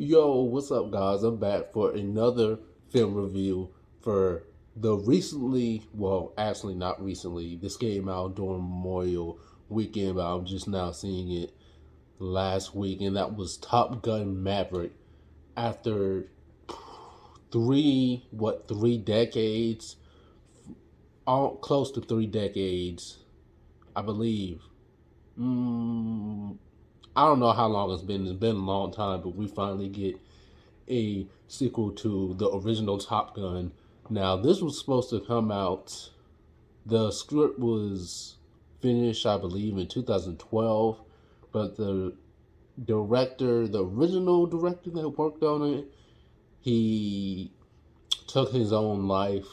Yo, what's up, guys? I'm back for another film review for the recently, well, actually not recently. This came out during Memorial Weekend, but I'm just now seeing it last week, and that was Top Gun Maverick. After three decades, all close to 3 decades, I believe. Mm, I don't know how long it's been. It's been a long time, but we finally get a sequel to the original Top Gun. Now, this was supposed to come out, the script was finished, I believe, in 2012, but the original director that worked on it, he took his own life,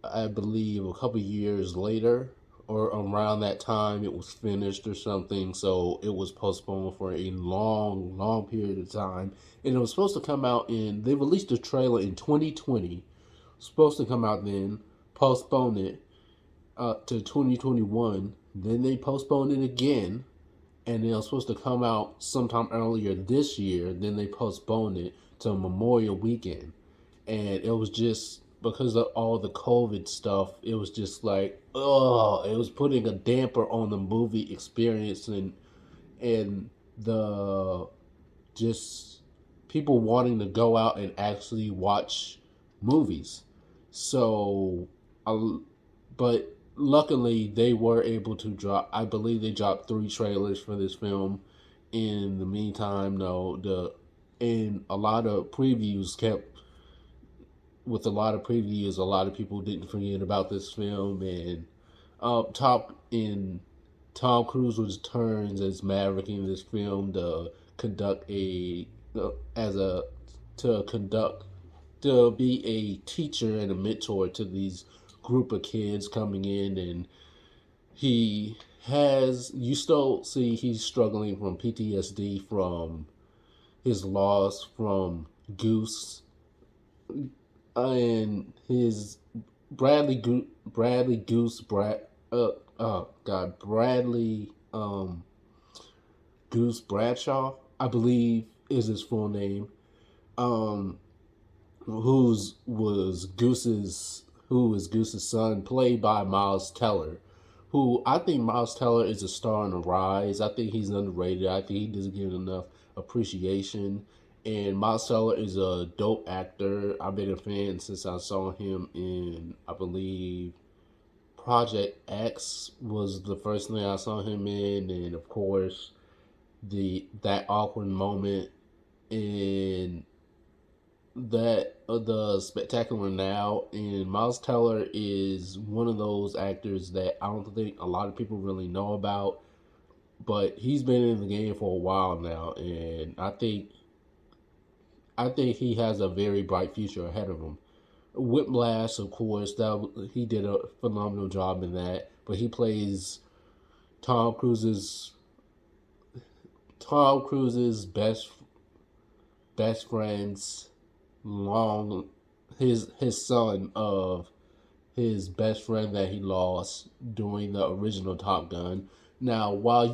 I believe, a couple years later. Or around that time, it was finished or something, so it was postponed for a long, long period of time. And it was supposed to come out in. They released a trailer in 2020. Supposed to come out then, postponed it to 2021. Then they postponed it again, and it was supposed to come out sometime earlier this year. Then they postponed it to Memorial Weekend, and it was just because of all the COVID stuff. It was just like, oh, it was putting a damper on the movie experience and the just people wanting to go out and actually watch movies. So, I, but luckily they were able to drop. I believe they dropped 3 trailers for this film. In the meantime, though, the and a lot of previews kept with a lot of previews. A lot of people didn't forget about this film, and top in Tom Cruise returns as Maverick in this film to conduct a as a to conduct to be a teacher and a mentor to these group of kids coming in, and he has you still see he's struggling from PTSD from his loss from Goose and his Bradley Goose oh god Bradley Goose Bradshaw, I believe is his full name. Um, who is Goose's son, played by Miles Teller, who I think Miles Teller is a star on the rise. I think he's underrated. I think he doesn't get enough appreciation. And Miles Teller is a dope actor. I've been a fan since I saw him in, I believe, Project X was the first thing I saw him in, and of course that awkward moment in the Spectacular Now. And Miles Teller is one of those actors that I don't think a lot of people really know about, but he's been in the game for a while now, and I think he has a very bright future ahead of him. Whiplash, of course, that he did a phenomenal job in that, but he plays Tom Cruise's Tom Cruise's best friend's long his son of his best friend that he lost during the original Top Gun. Now, while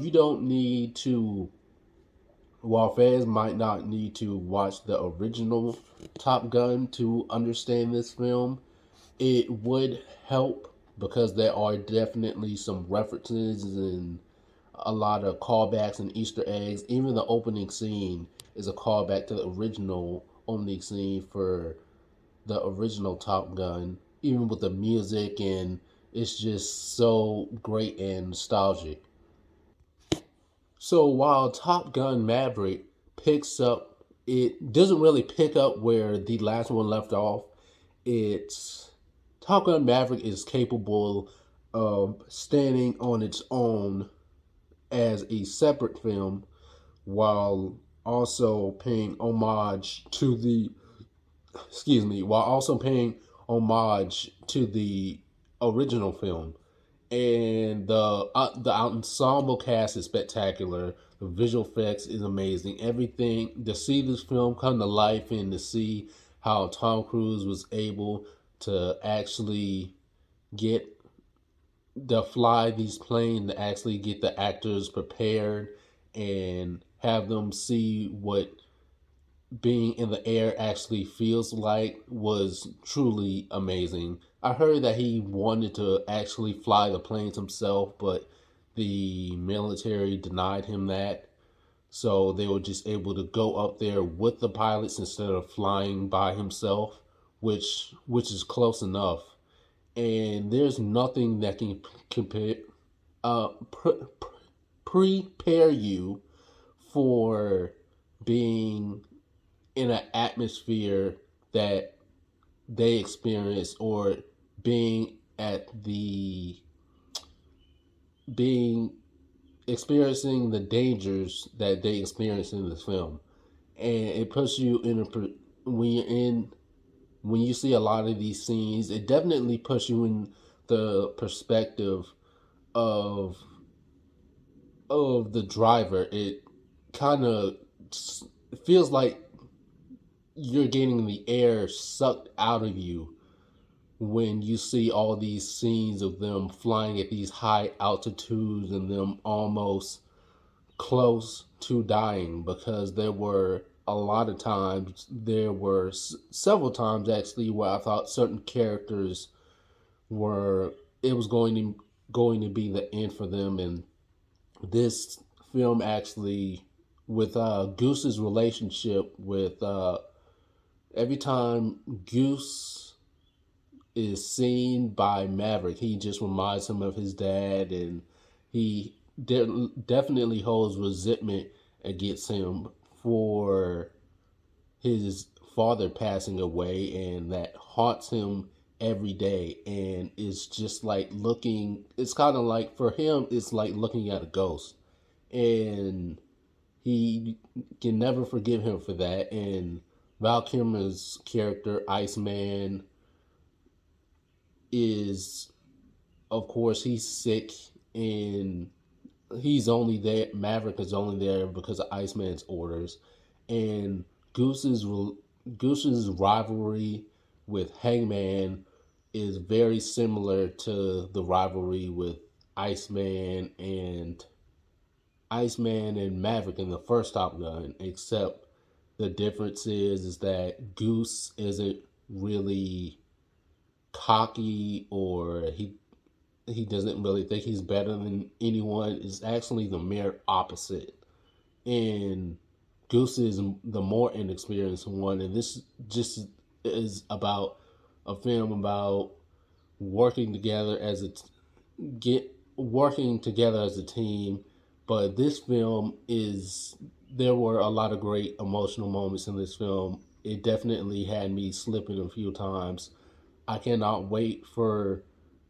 fans might not need to watch the original Top Gun to understand this film, it would help because there are definitely some references and a lot of callbacks and Easter eggs. Even the opening scene is a callback to the original opening scene for the original Top Gun, even with the music, and it's just so great and nostalgic. So while Top Gun Maverick picks up, it doesn't really pick up where the last one left off. It's Top Gun Maverick is capable of standing on its own as a separate film while also paying homage to the while also paying homage to the original film. And the ensemble cast is spectacular. The visual effects is amazing. Everything to see this film come to life and to see how Tom Cruise was able to actually get to fly these planes, to actually get the actors prepared and have them see what being in the air actually feels like was truly amazing. I heard that he wanted to actually fly the planes himself, but the military denied him that. So they were just able to go up there with the pilots instead of flying by himself, which is close enough. And there's nothing that can compare uh, pre- prepare you for being in an atmosphere that they experience, or being at the being experiencing the dangers that they experience in this film. And it puts you in a when you're in when you see a lot of these scenes, it definitely puts you in the perspective of the driver. It kind of feels like you're getting the air sucked out of you when you see all these scenes of them flying at these high altitudes and them almost close to dying, because there were a lot of times, there were several times actually, where I thought certain characters were, it was going to be the end for them. And this film actually, with Goose's relationship with every time Goose is seen by Maverick, he just reminds him of his dad, and he definitely holds resentment against him for his father passing away, and that haunts him every day. And it's just like looking, it's kind of like, for him, it's like looking at a ghost, and he can never forgive him for that. And Val Kilmer's character Iceman is, of course, he's sick, and he's only there. Maverick is only there because of Iceman's orders. And Goose's Goose's rivalry with Hangman is very similar to the rivalry with Iceman and Maverick in the first Top Gun, except the difference is that Goose isn't really cocky, or he doesn't really think he's better than anyone. It's actually the mere opposite. And Goose is the more inexperienced one. And this just is about a film about working together as a get working together as a team. But this film is, there were a lot of great emotional moments in this film. It definitely had me slipping a few times. I cannot wait for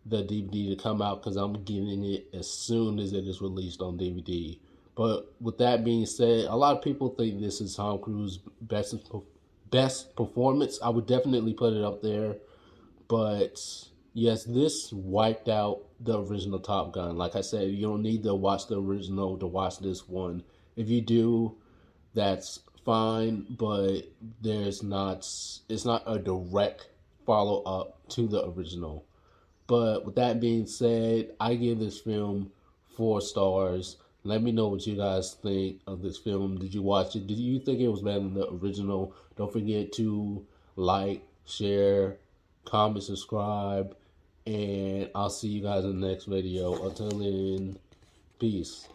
the DVD to come out, because I'm getting it as soon as it is released on DVD. But with that being said, a lot of people think this is Tom Cruise's best performance. I would definitely put it up there, but yes, this wiped out the original Top Gun. Like I said, you don't need to watch the original to watch this one. If you do, that's fine, but it's not a direct follow up to the original. But with that being said, I give this film 4 stars. Let me know what you guys think of this film. Did you watch it? Did you think it was better than the original? Don't forget to like, share, comment, subscribe, and I'll see you guys in the next video. Until then, peace.